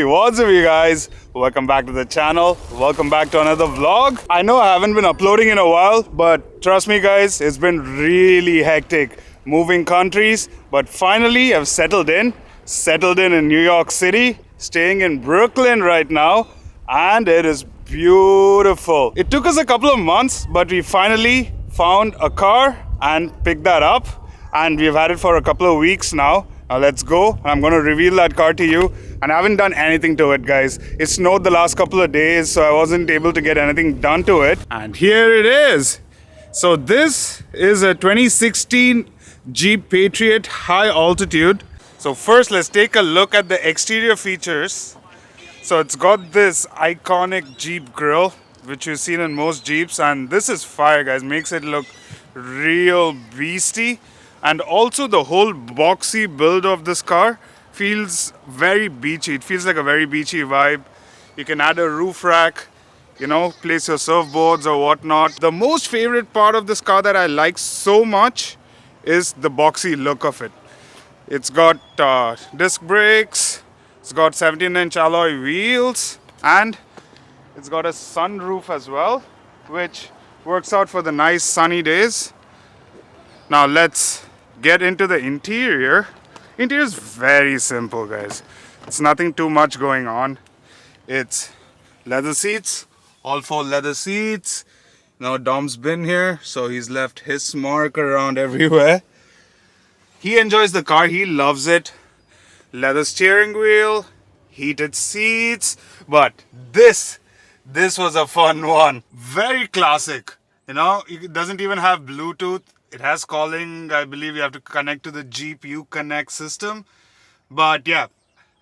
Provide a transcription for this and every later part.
what's up you guys? Welcome back to the channel. Welcome back to another vlog. I know I haven't been uploading in a while, but trust me guys, it's been really hectic moving countries. But finally I've settled in New York City, staying in Brooklyn right now, and it is beautiful. It took us a couple of months, but we finally found a car and picked that up, and we've had it for a couple of weeks now. Now let's go. I'm going to reveal that car to you. And I haven't done anything to it, guys. It snowed the last couple of days, so I wasn't able to get anything done to it. And here it is. So this is a 2016 Jeep Patriot high altitude. So first let's take a look at the exterior features. So it's got this iconic Jeep grille, which you've seen in most Jeeps. And this is fire, guys. Makes it look real beastie. And also the whole boxy build of this car feels very beachy. It feels like a very beachy vibe. You can add a roof rack, you know, place your surfboards or whatnot. The most favorite part of this car that I like so much is the boxy look of it. It's got disc brakes, it's got 17-inch alloy wheels, and it's got a sunroof as well, which works out for the nice sunny days. Now let's get into the interior. Interior is very simple, guys. It's nothing too much going on. It's leather seats, all 4 leather seats. Now Dom's been here, so he's left his mark around everywhere. He enjoys the car, he loves it. Leather steering wheel, heated seats, but this was a fun one. Very classic, you know. It doesn't even have Bluetooth. It has calling. I believe you have to connect to the Jeep Connect system. But yeah,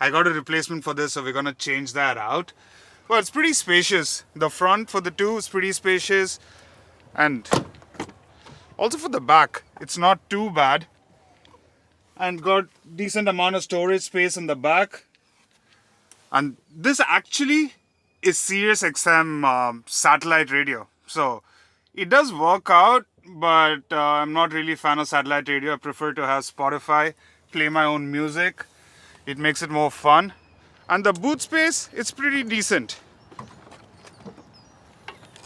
I got a replacement for this, so we're gonna change that out. But it's pretty spacious. The front for the 2 is pretty spacious, and also for the back, it's not too bad. And got decent amount of storage space in the back. And this actually is Sirius XM satellite radio. So it does work out, but I'm not really a fan of satellite radio. I prefer to have Spotify, play my own music. It makes it more fun. And the boot space, it's pretty decent.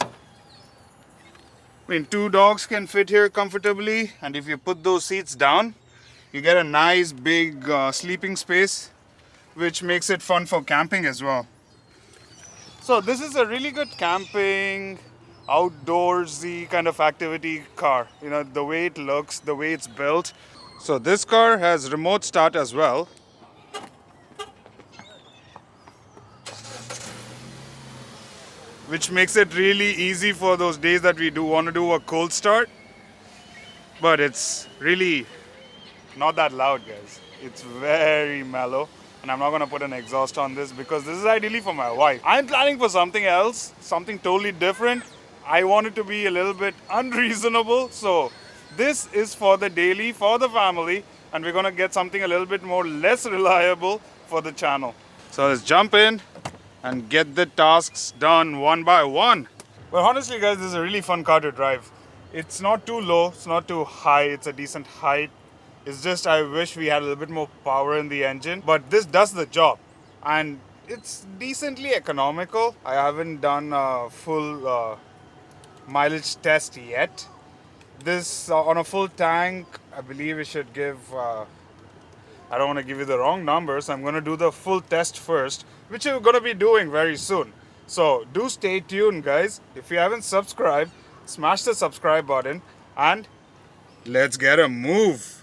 I mean, 2 dogs can fit here comfortably, and if you put those seats down, you get a nice big sleeping space, which makes it fun for camping as well. So this is a really good camping, outdoorsy kind of activity car. You know, the way it looks, the way it's built. So this car has remote start as well. Which makes it really easy for those days that we do want to do a cold start. But it's really not that loud, guys. It's very mellow. And I'm not going to put an exhaust on this because this is ideally for my wife. I'm planning for something else, something totally different. I want it to be a little bit unreasonable. So this is for the daily, for the family. And we're going to get something a little bit more less reliable for the channel. So let's jump in and get the tasks done one by one. Well, honestly, guys, this is a really fun car to drive. It's not too low, it's not too high, it's a decent height. It's just I wish we had a little bit more power in the engine, but this does the job. And it's decently economical. I haven't done a full mileage test yet. This on a full tank, I believe it should give, I don't want to give you the wrong numbers. I'm going to do the full test first, which we're going to be doing very soon. So do stay tuned, guys. If you haven't subscribed, smash the subscribe button and let's get a move.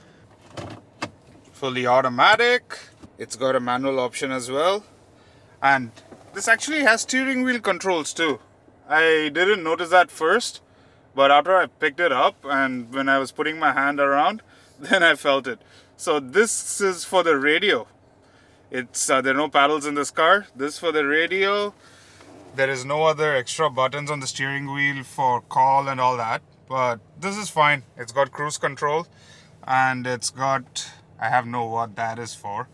Fully automatic. It's got a manual option as well. And this actually has steering wheel controls too. I didn't notice that first, but after I picked it up and when I was putting my hand around, then I felt it. So this is for the radio. It's there are no paddles in this car. This is for the radio. There is no other extra buttons on the steering wheel for call and all that. But this is fine. It's got cruise control and it's got, I have no what that is for.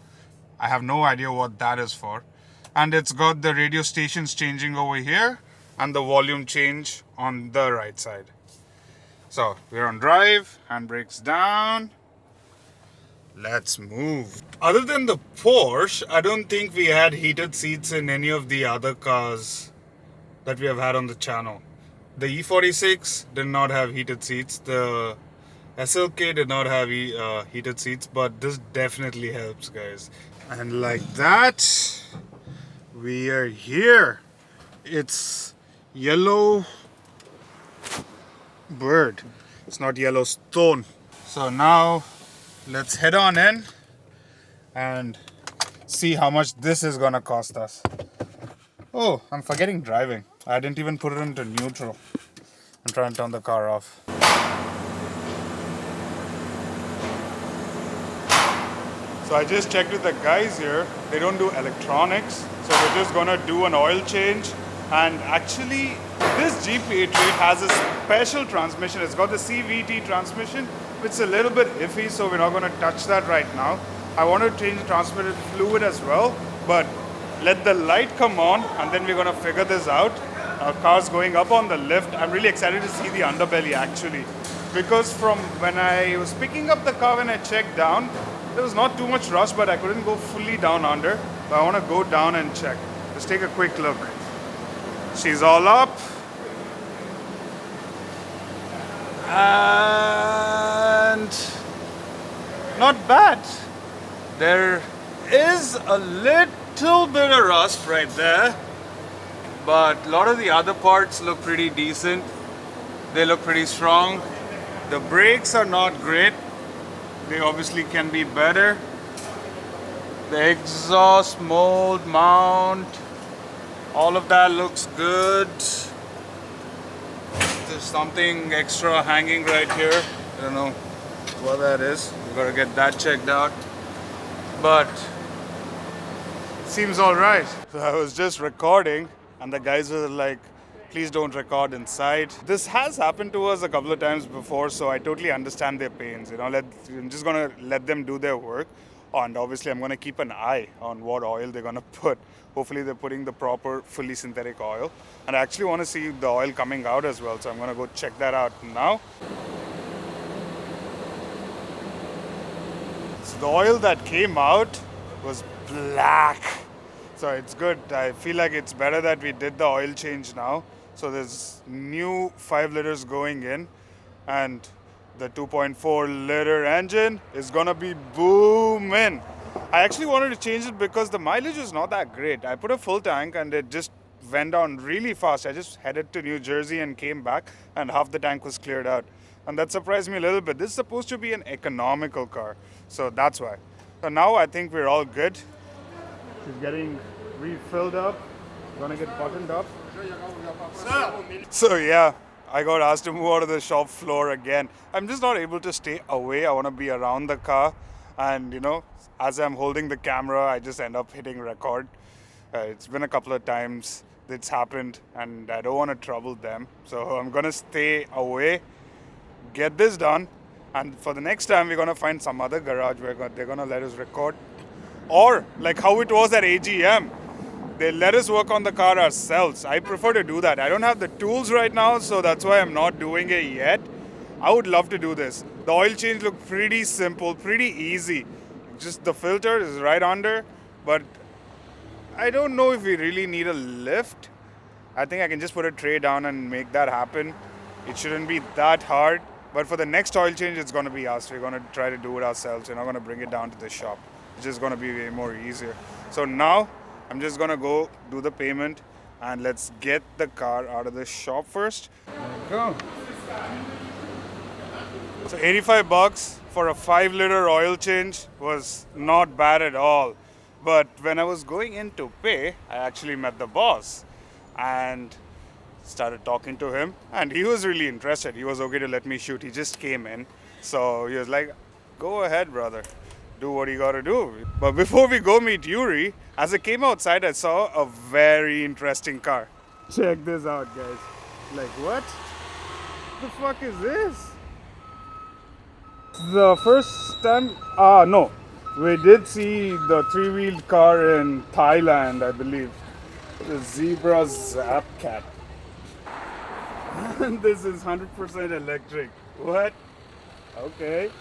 I have no idea what that is for. And it's got the radio stations changing over here and the volume change on the right side. So we're on drive, handbrakes down. Let's move. Other than the Porsche, I don't think we had heated seats in any of the other cars that we have had on the channel. The E46 did not have heated seats. The SLK did not have heated seats, but this definitely helps, guys. And like that, we are here. It's yellow bird. It's not Yellowstone. So now let's head on in and see how much this is gonna cost us. Oh, I'm forgetting driving. I didn't even put it into neutral. I'm trying to turn the car off. So I just checked with the guys here. They don't do electronics. So we're just gonna do an oil change. And actually, this Jeep Patriot has a special transmission. It's got the CVT transmission, which is a little bit iffy, so we're not gonna touch that right now. I want to change the transmission fluid as well, but let the light come on and then we're gonna figure this out. Our car's going up on the lift. I'm really excited to see the underbelly actually, because from when I was picking up the car, when I checked down, there was not too much rust, but I couldn't go fully down under. But I want to go down and check. Let's take a quick look. She's all up. And not bad. There is a little bit of rust right there, but a lot of the other parts look pretty decent. They look pretty strong. The brakes are not great. They obviously can be better. The exhaust mold mount, all of that looks good. There's something extra hanging right here. I don't know what that is. We gotta get that checked out. But seems all right. So I was just recording and the guys were like, please don't record inside. This has happened to us a couple of times before, so I totally understand their pains. You know, I'm just gonna let them do their work, and obviously I'm gonna keep an eye on what oil they're gonna put. Hopefully they're putting the proper fully synthetic oil, and I actually want to see the oil coming out as well, so I'm gonna go check that out now. So the oil that came out was black, so it's good. I feel like it's better that we did the oil change now. So there's new 5 liters going in, and the 2.4 liter engine is gonna be booming. I actually wanted to change it because the mileage is not that great. I put a full tank and it just went down really fast. I just headed to New Jersey and came back and half the tank was cleared out. And that surprised me a little bit. This is supposed to be an economical car, so that's why. So now I think we're all good. She's getting refilled up, gonna get buttoned up. So yeah, I got asked to move out of the shop floor again. I'm just not able to stay away. I want to be around the car, and you know, as I'm holding the camera, I just end up hitting record. It's been a couple of times it's happened, and I don't want to trouble them, so I'm gonna stay away, get this done, and for the next time we're gonna find some other garage where they're gonna let us record, or like how it was at AGM. They let us work on the car ourselves. I prefer to do that. I don't have the tools right now, so that's why I'm not doing it yet. I would love to do this. The oil change looked pretty simple, pretty easy. Just the filter is right under, but I don't know if we really need a lift. I think I can just put a tray down and make that happen. It shouldn't be that hard, but for the next oil change, it's gonna be us. We're gonna try to do it ourselves. We're not gonna bring it down to the shop. It's just gonna be way more easier. So now, I'm just gonna go do the payment and let's get the car out of the shop first. There we go. So 85 bucks for a 5 liter oil change was not bad at all. But when I was going in to pay, I actually met the boss and started talking to him, and he was really interested. He was okay to let me shoot. He just came in. So he was like, go ahead, brother. Do what you gotta do. But before we go meet Yuri, as I came outside, I saw a very interesting car. Check this out, guys. Like, what the fuck is this? The first time, no, we did see the 3-wheeled car in Thailand, I believe. The Zebra Zap Cat. And this is 100% electric. What? Okay.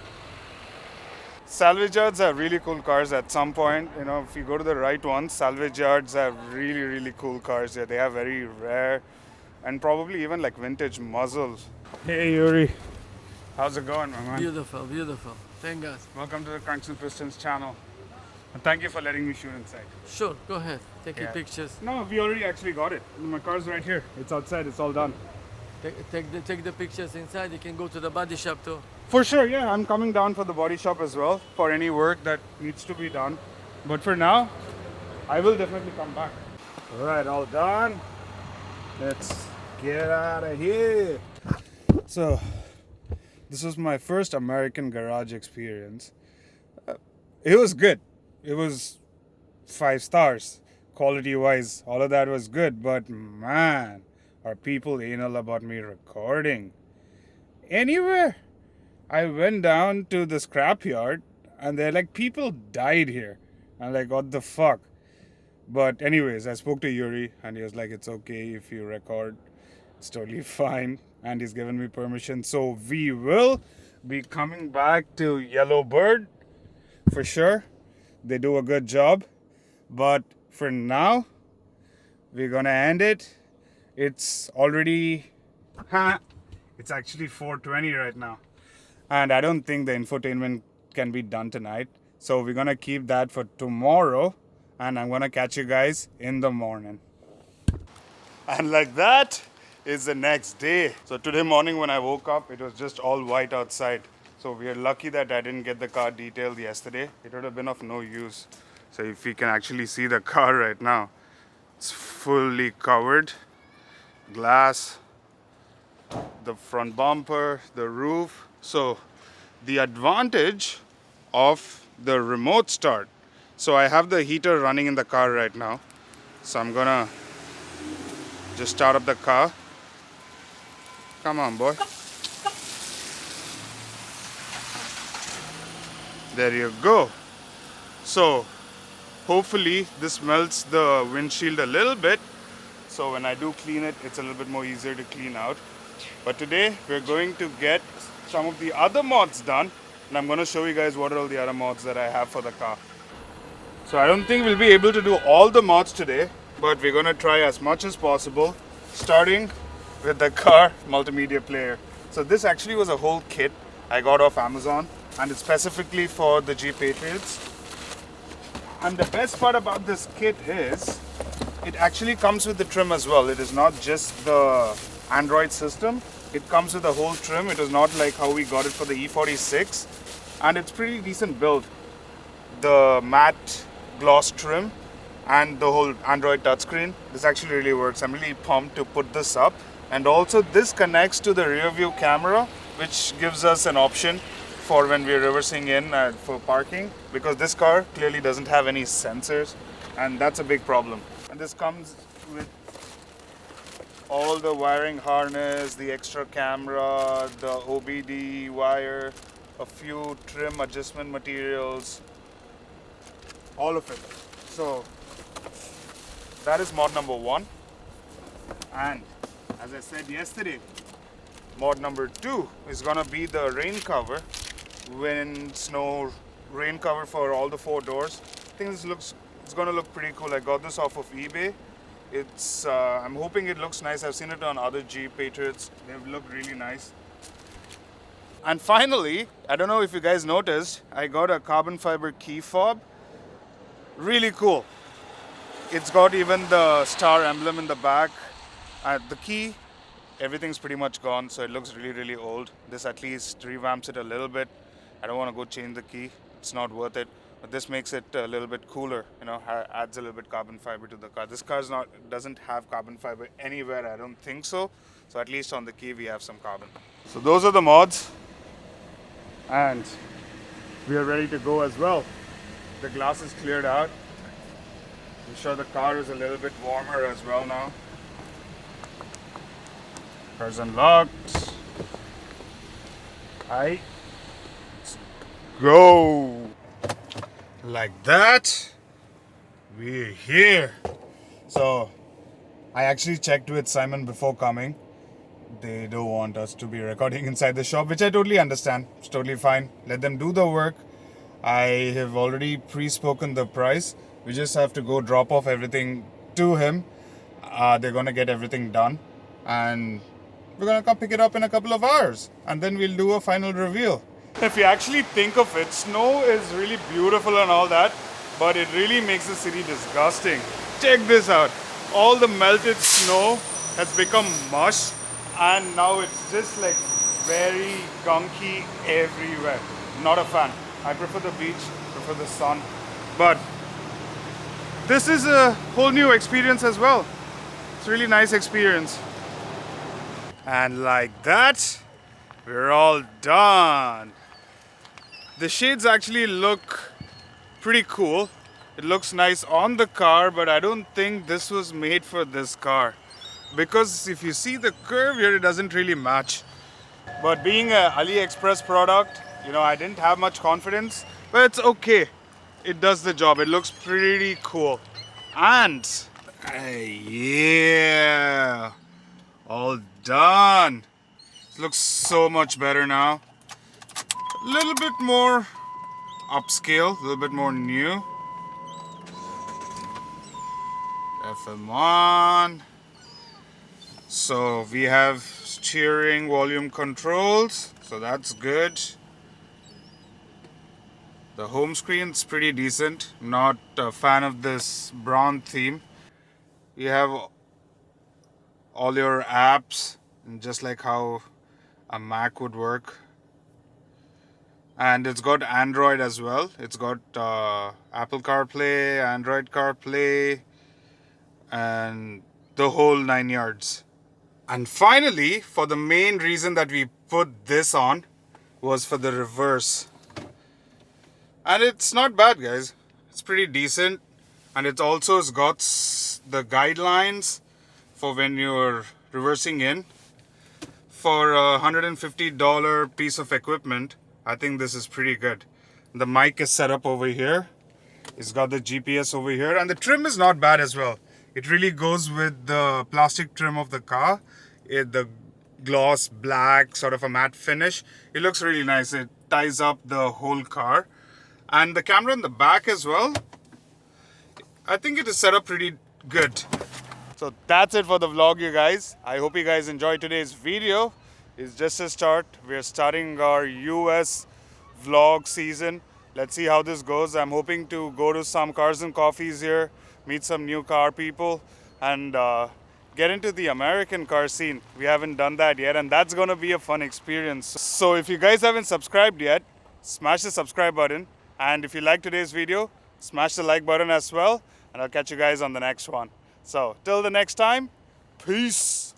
salvage yards have really cool cars at some point. You know, if you go to the right ones, salvage yards have really, really cool cars. Yeah, they have very rare and probably even like vintage muzzles. Hey Yuri, how's it going, my man? Beautiful, beautiful. Thank God. Welcome to the cranksndpistons channel. And thank you for letting me shoot inside. Sure, go ahead. Take your Yeah. pictures. No, we already actually got it. My car's right here. It's outside. It's all done. Take the pictures inside. You can go to the body shop too. For sure, yeah. I'm coming down for the body shop as well for any work that needs to be done. But for now, I will definitely come back. All right, all done. Let's get out of here. So, this was my first American garage experience. It was good. It was 5 stars. Quality wise, all of that was good. But man, are people anal about me recording? Anywhere. I went down to the scrapyard and they're like, people died here. I'm like, what the fuck? But anyways, I spoke to Yuri and he was like, it's okay if you record. It's totally fine. And he's given me permission. So we will be coming back to Yellowbird for sure. They do a good job. But for now, we're gonna end it. It's already, it's actually 4:20 right now. And I don't think the infotainment can be done tonight. So we're gonna keep that for tomorrow. And I'm gonna catch you guys in the morning. And like that is the next day. So today morning when I woke up, it was just all white outside. So we are lucky that I didn't get the car detailed yesterday. It would have been of no use. So if you can actually see the car right now, it's fully covered. Glass, the front bumper, the roof. So the advantage of the remote start. So I have the heater running in the car right now. So I'm gonna just start up the car. Come on, boy. There you go. So hopefully this melts the windshield a little bit. So when I do clean it, it's a little bit more easier to clean out. But today we're going to get some of the other mods done. And I'm going to show you guys what are all the other mods that I have for the car. So I don't think we'll be able to do all the mods today, but we're going to try as much as possible, starting with the car multimedia player. So this actually was a whole kit I got off Amazon, and it's specifically for the Jeep Patriots. And the best part about this kit is it actually comes with the trim as well. It is not just the Android system. It comes with the whole trim. It is not like how we got it for the E46. And it's pretty decent build. The matte gloss trim and the whole Android touchscreen. This actually really works. I'm really pumped to put this up. And also this connects to the rear view camera, which gives us an option for when we're reversing in for parking, because this car clearly doesn't have any sensors, and that's a big problem. And this comes with all the wiring harness, the extra camera, the OBD wire, a few trim adjustment materials, all of it. So that is mod number 1. And as I said yesterday, mod number 2 is gonna be the rain cover, wind, snow, rain cover for all the 4 doors. I think it's gonna look pretty cool. I got this off of eBay. It's I'm hoping it looks nice. I've seen it on other Jeep Patriots. They've looked really nice. And finally, I don't know if you guys noticed, I got a carbon fiber key fob. Really cool. It's got even the star emblem in the back. The key, everything's pretty much gone, so it looks really, really old. This at least revamps it a little bit. I don't want to go change the key. It's not worth it. But this makes it a little bit cooler, you know, adds a little bit carbon fiber to the car. This car doesn't have carbon fiber anywhere, I don't think so. So at least on the key we have some carbon. So those are the mods. And we are ready to go as well. The glass is cleared out. I'm sure the car is a little bit warmer as well now. Car's unlocked. Let's go. Like that, we're here. So I actually checked with Simon before coming. They don't want us to be recording inside the shop, which I totally understand. It's totally fine. Let them do the work. I have already pre-spoken the price. We just have to go drop off everything to him. They're gonna get everything done, and we're gonna come pick it up in a couple of hours, and then we'll do a final reveal. If you actually think of it, snow is really beautiful and all that, but it really makes the city disgusting. Check this out. All the melted snow has become mush, and now it's just like very gunky everywhere. Not a fan. I prefer the beach, prefer the sun. But this is a whole new experience as well. It's a really nice experience. And like that, we're all done. The shades actually look pretty cool. It looks nice on the car, but I don't think this was made for this car. Because if you see the curve here, it doesn't really match. But being an AliExpress product, I didn't have much confidence, but it's okay. It does the job. It looks pretty cool. And yeah, all done. It looks so much better now. A little bit more upscale, a little bit more new. FM on. So we have steering, volume controls, so that's good. The home screen's pretty decent. Not a fan of this brown theme. You have all your apps, just like how a Mac would work. And it's got Android as well. It's got Apple CarPlay, Android CarPlay, and the whole 9 yards. And finally, for the main reason that we put this on was for the reverse. And it's not bad, guys. It's pretty decent. And it also has got the guidelines for when you're reversing in. For a $150 piece of equipment, I think this is pretty good. The mic is set up over here. It's got the GPS over here. And the trim is not bad as well. It really goes with the plastic trim of the car. The gloss black, sort of a matte finish. It looks really nice. It ties up the whole car. And the camera in the back as well, I think it is set up pretty good. So that's it for the vlog, you guys. I hope you guys enjoyed today's video. It's just a start. We're starting our US vlog season. Let's see how this goes. I'm hoping to go to some cars and coffees here, meet some new car people, and get into the American car scene. We haven't done that yet, and that's gonna be a fun experience. So if you guys haven't subscribed yet, smash the subscribe button. And if you like today's video, smash the like button as well. And I'll catch you guys on the next one. So till the next time, peace.